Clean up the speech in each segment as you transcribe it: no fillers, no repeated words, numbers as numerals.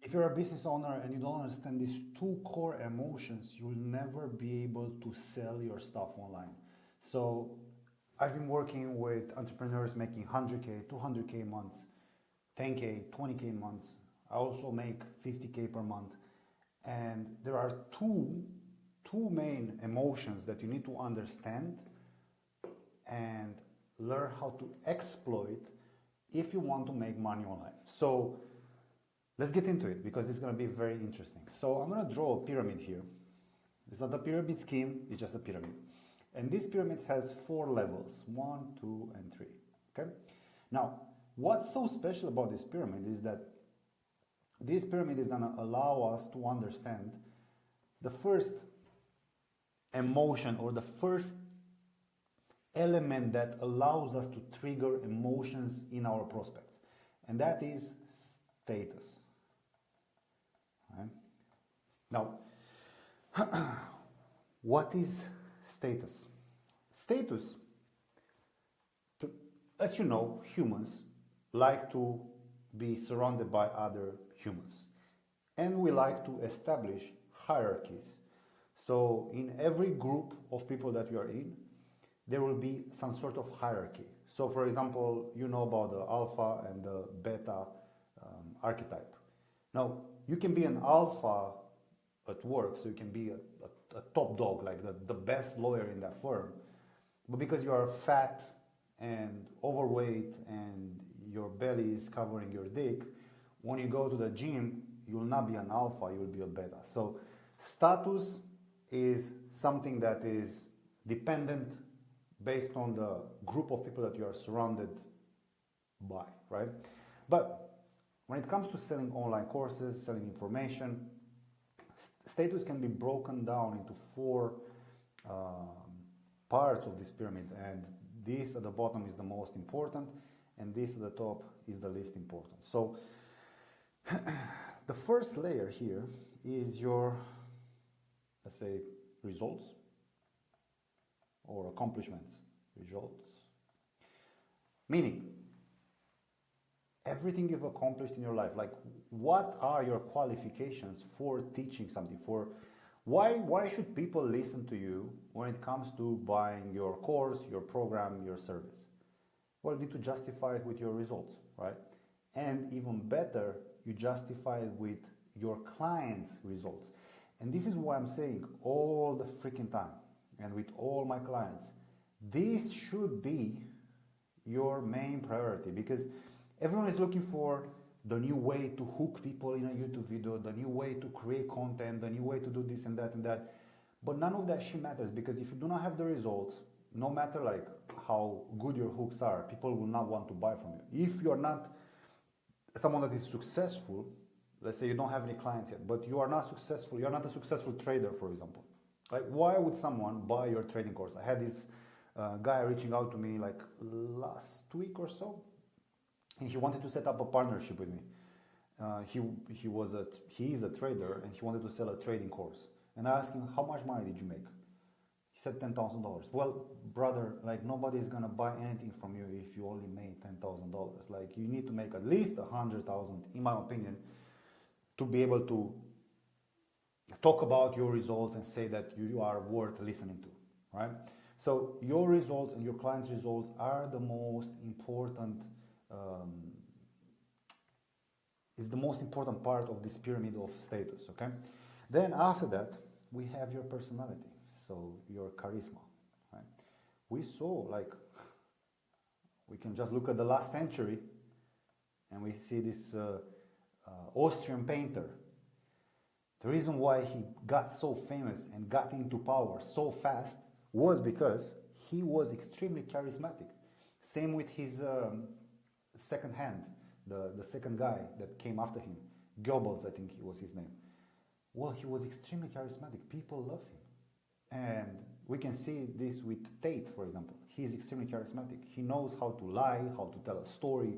if you're a business owner and you don't understand these two core emotions, you'll never be able to sell your stuff online. So I've been working with entrepreneurs making 100K, 200K months, 10K, 20K months. I also make 50K per month. And there are two main emotions that you need to understand and learn how to exploit if you want to make money online. So let's get into it because it's going to be very interesting. So I'm going to draw a pyramid here. It's not a pyramid scheme, it's just a pyramid. And this pyramid has 4 levels, 1, 2, and 3. Okay? Now, what's so special about this pyramid is that this pyramid is going to allow us to understand the first emotion or the first element that allows us to trigger emotions in our prospects, and that is status. Right? Now, what is status? Status, as you know, humans like to be surrounded by other humans, and we like to establish hierarchies. So in every group of people that you are in, there will be some sort of hierarchy. So for example, you know about the alpha and the beta archetype. Now, you can be an alpha at work, so you can be a top dog, like the best lawyer in that firm. But because you are fat and overweight and your belly is covering your dick, when you go to the gym, you will not be an alpha, you will be a beta. So status is something that is dependent based on the group of people that you are surrounded by, right? But when it comes to selling online courses, selling information, status can be broken down into 4 parts of this pyramid, and this at the bottom is the most important, and this at the top is the least important. So the first layer here is your, let's say, results or accomplishments. Results. Meaning, everything you've accomplished in your life, like what are your qualifications for teaching something, for why should people listen to you when it comes to buying your course, your program, your service? Well, you need to justify it with your results, right? And even better, you justify it with your clients' results. And this is why I'm saying all the freaking time, and with all my clients, this should be your main priority, because everyone is looking for the new way to hook people in a YouTube video, the new way to create content, the new way to do this and that and that. But none of that shit matters, because if you do not have the results, no matter like how good your hooks are, people will not want to buy from you. If you're not someone that is successful, let's say you don't have any clients yet, but you are not successful, you're not a successful trader, for example. Like, why would someone buy your trading course? I had this guy reaching out to me like last week or so, and he wanted to set up a partnership with me. He is a trader, and he wanted to sell a trading course. And I asked him, how much money did you make? He said $10,000. Well, brother, like nobody is gonna buy anything from you if you only made $10,000. Like you need to make at least 100,000, in my opinion, to be able to talk about your results and say that you are worth listening to, right? So your results and your clients' results are the most important. Is the most important part of this pyramid of status. Okay. Then after that, we have your personality. So your charisma. Right? We saw, like, we can just look at the last century, and we see this Austrian painter. The reason why he got so famous and got into power so fast was because he was extremely charismatic. Same with his second hand, the second guy that came after him, Goebbels, I think was his name. Well, he was extremely charismatic. People love him. And we can see this with Tate, for example. He's extremely charismatic. He knows how to lie, how to tell a story.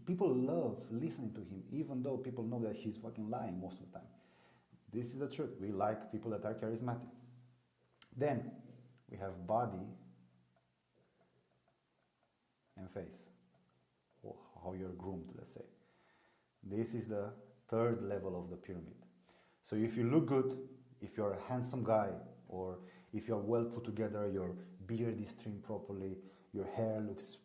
People love listening to him, even though people know that he's fucking lying most of the time. This is the truth. We like people that are charismatic. Then we have body and face, or how you're groomed, let's say. This is the third level of the pyramid. So if you look good, if you're a handsome guy, or if you're well put together, your beard is trimmed properly, your hair looks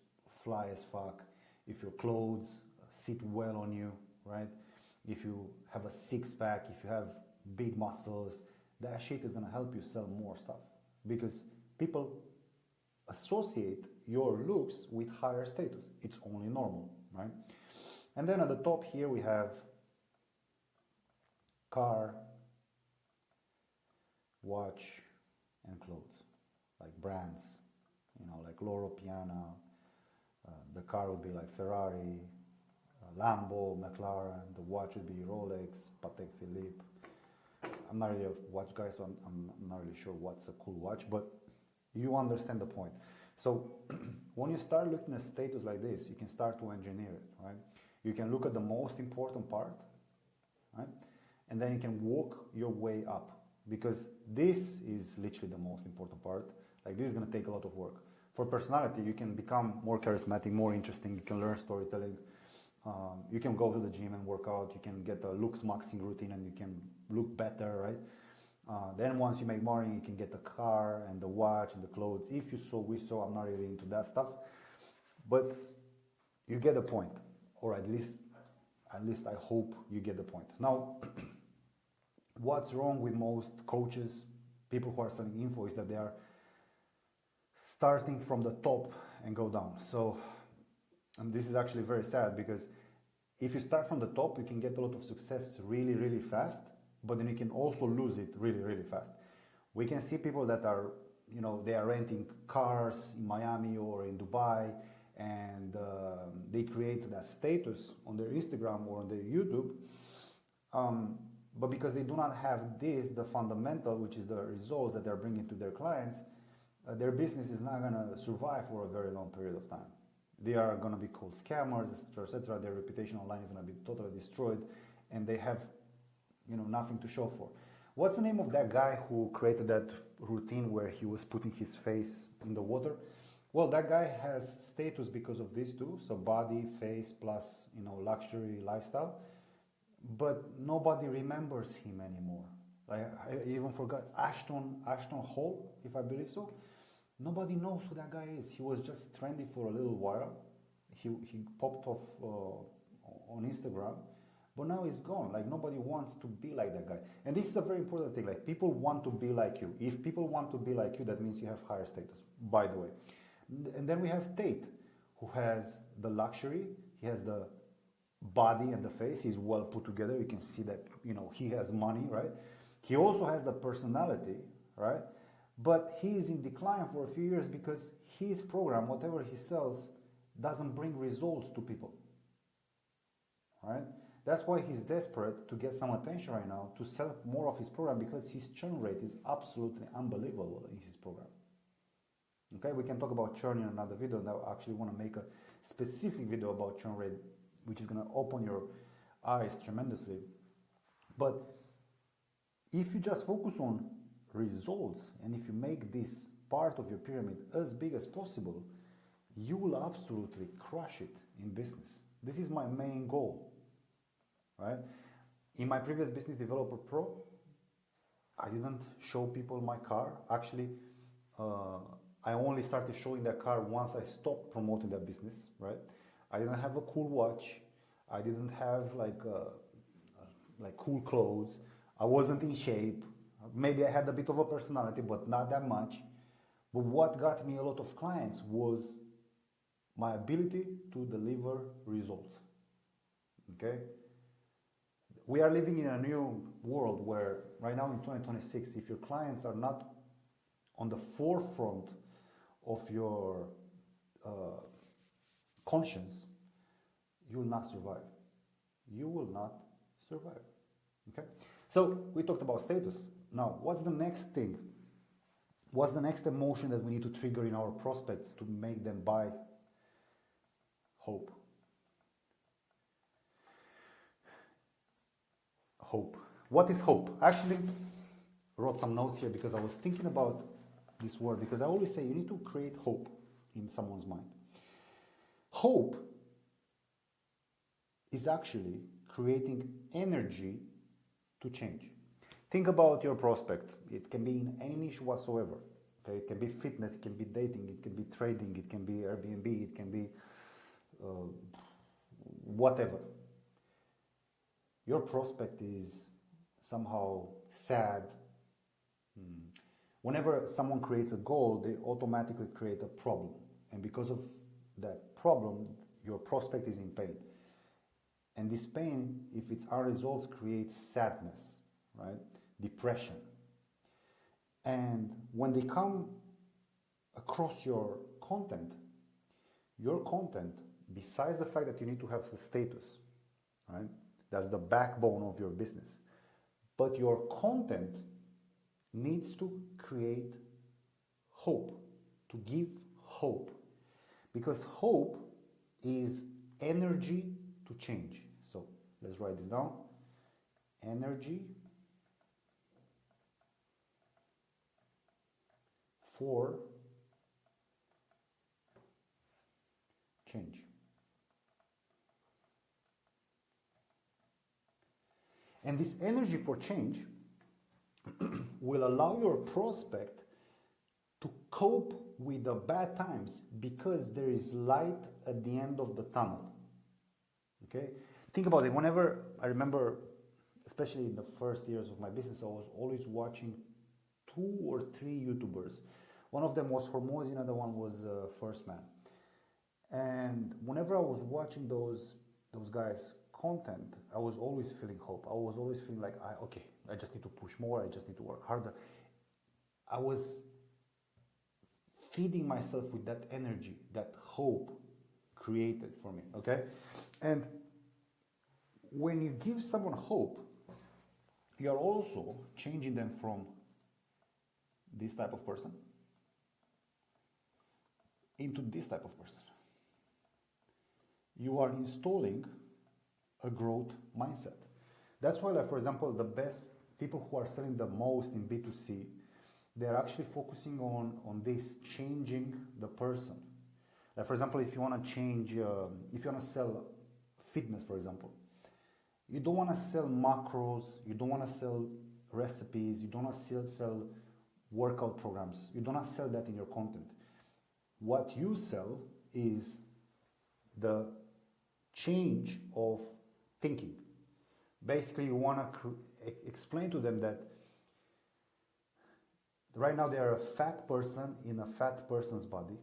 fly as fuck, if your clothes sit well on you, right? If you have a six pack, if you have big muscles, that shit is gonna help you sell more stuff, because people associate your looks with higher status. It's only normal, right? And then at the top here we have car, watch, and clothes, like brands, like Loro Piana. The car would be like Ferrari, Lambo, McLaren. The watch would be Rolex, Patek Philippe. I'm not really a watch guy, so I'm not really sure what's a cool watch, but you understand the point. So when you start looking at status like this, you can start to engineer it, right? You can look at the most important part, right? And then you can walk your way up, because this is literally the most important part. Like, this is going to take a lot of work. For personality, you can become more charismatic, more interesting. You can learn storytelling. You can go to the gym and work out. You can get a looks maxing routine and you can look better, right? Then once you make money, you can get the car and the watch and the clothes. If you so wish so, I'm not really into that stuff. But you get the point, or at least I hope you get the point. Now, what's wrong with most coaches, people who are selling info, is that they are starting from the top and go down. So, and this is actually very sad, because if you start from the top, you can get a lot of success really, really fast, but then you can also lose it really, really fast. We can see people that are, they are renting cars in Miami or in Dubai, and they create that status on their Instagram or on their YouTube. But because they do not have the fundamental, which is the results that they're bringing to their clients, their business is not going to survive for a very long period of time. They are going to be called scammers, etc., etc. Their reputation online is going to be totally destroyed, and they have, nothing to show for. What's the name of that guy who created that routine where he was putting his face in the water? Well, that guy has status because of these two, so body, face, plus, luxury lifestyle. But nobody remembers him anymore. Like, I even forgot Ashton Hall, if I believe so. Nobody knows who that guy is. He was just trendy for a little while. He popped off on Instagram, but now he's gone. Like, nobody wants to be like that guy. And this is a very important thing. Like, people want to be like you. If people want to be like you, that means you have higher status, by the way. And then we have Tate, who has the luxury. He has the body and the face. He's well put together. You can see that, he has money, right? He also has the personality, right? But he is in decline for a few years because his program, whatever he sells, doesn't bring results to people, right? That's why he's desperate to get some attention right now to sell more of his program, because his churn rate is absolutely unbelievable in his program. Okay, we can talk about churn in another video. And I actually want to make a specific video about churn rate, which is going to open your eyes tremendously. But if you just focus on results, and if you make this part of your pyramid as big as possible, you will absolutely crush it in business. This is my main goal, right? In my previous Business Developer Pro, I didn't show people my car. Actually, I only started showing that car once I stopped promoting that business, right? I didn't have a cool watch. I didn't have like cool clothes. I wasn't in shape. Maybe I had a bit of a personality, but not that much. But what got me a lot of clients was my ability to deliver results. Okay? We are living in a new world where right now in 2026, if your clients are not on the forefront of your conscience, you will not survive. You will not survive. Okay? So we talked about status. Now, what's the next thing? What's the next emotion that we need to trigger in our prospects to make them buy? Hope. Hope. What is hope? Actually, wrote some notes here because I was thinking about this word, because I always say you need to create hope in someone's mind. Hope is actually creating energy to change. Think about your prospect. It can be in any niche whatsoever. Okay, it can be fitness, it can be dating, it can be trading, it can be Airbnb, it can be whatever. Your prospect is somehow sad. Whenever someone creates a goal, they automatically create a problem. And because of that problem, your prospect is in pain. And this pain, if it's unresolved, creates sadness, right? Depression. And when they come across your content, besides the fact that you need to have the status, right? That's the backbone of your business. But your content needs to create hope, to give hope. Because hope is energy to change. So let's write this down. Energy for change. And this energy for change will allow your prospect to cope with the bad times because there is light at the end of the tunnel. Okay? Think about it. Whenever I remember, especially in the first years of my business, I was always watching 2 or 3 YouTubers. One of them was Hormozy, another one was First Man. And whenever I was watching those guys' content, I was always feeling hope. I was always feeling like, I just need to push more. I just need to work harder. I was feeding myself with that energy, that hope created for me, okay? And when you give someone hope, you're also changing them from this type of person into this type of person. You are installing a growth mindset. That's why, like, for example, the best people who are selling the most in B2C, they're actually focusing on this, changing the person. Like, for example, if you want to change, if you want to sell fitness, for example, you don't want to sell macros, you don't want to sell recipes, you don't want to sell workout programs, you don't want to sell that in your content. What you sell is the change of thinking. Basically, you want to explain to them that right now they are a fat person in a fat person's body.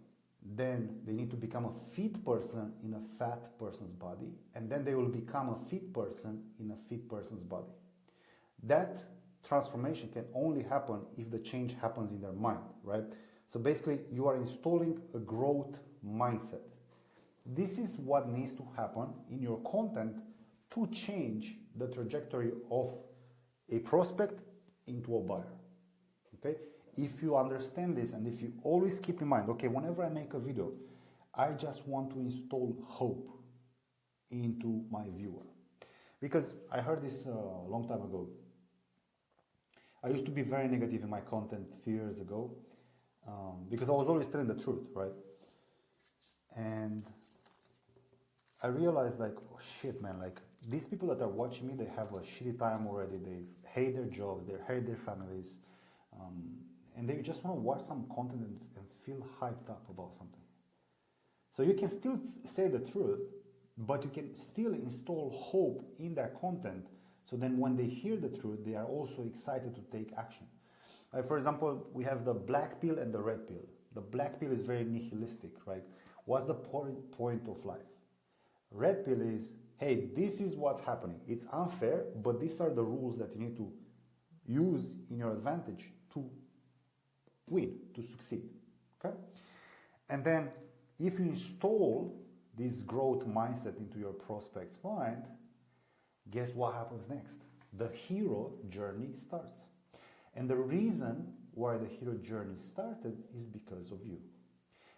Then they need to become a fit person in a fat person's body. And then they will become a fit person in a fit person's body. That transformation can only happen if the change happens in their mind, right? So basically, you are installing a growth mindset. This is what needs to happen in your content to change the trajectory of a prospect into a buyer. Okay? If you understand this and if you always keep in mind, okay, whenever I make a video, I just want to install hope into my viewer. Because I heard this a long time ago. I used to be very negative in my content a few years ago because I was always telling the truth, right? And I realized, like, oh shit, man, like, these people that are watching me, they have a shitty time already. They hate their jobs, they hate their families, and they just want to watch some content and feel hyped up about something. So you can still say the truth, but you can still install hope in that content. So then when they hear the truth, they are also excited to take action. Like, for example, we have the black pill and the red pill. The black pill is very nihilistic, right? What's the point of life? Red pill is, hey, this is what's happening. It's unfair, but these are the rules that you need to use in your advantage to win, to succeed, okay? And then if you install this growth mindset into your prospect's mind, guess what happens next? The hero journey starts. And the reason why the hero journey started is because of you.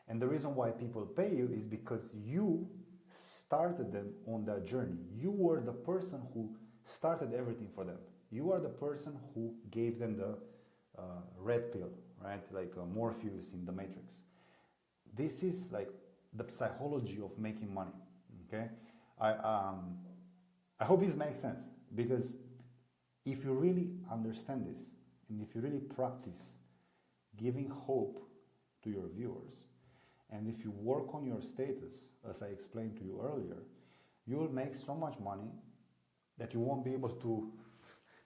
And the reason why people pay you is because you started them on that journey. You were the person who started everything for them. You are the person who gave them the red pill, right? Like Morpheus in the Matrix. This is like the psychology of making money, okay? I hope this makes sense, because if you really understand this and if you really practice giving hope to your viewers, and if you work on your status, as I explained to you earlier, you will make so much money that you won't be able to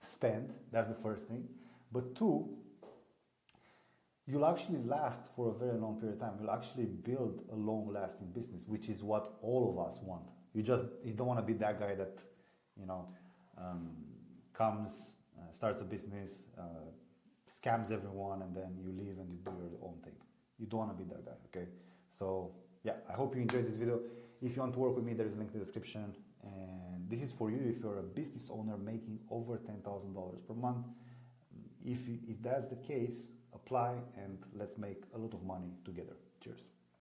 spend. That's the first thing. But two, you'll actually last for a very long period of time. You'll actually build a long-lasting business, which is what all of us want. You don't want to be that guy that, you know, comes, starts a business, scams everyone, and then you leave and you do your own thing. You don't want to be that guy, okay? So yeah, I hope you enjoyed this video. If you want to work with me, there is a link in the description. And this is for you if you're a business owner making over $10,000 per month. If that's the case, apply and let's make a lot of money together. Cheers.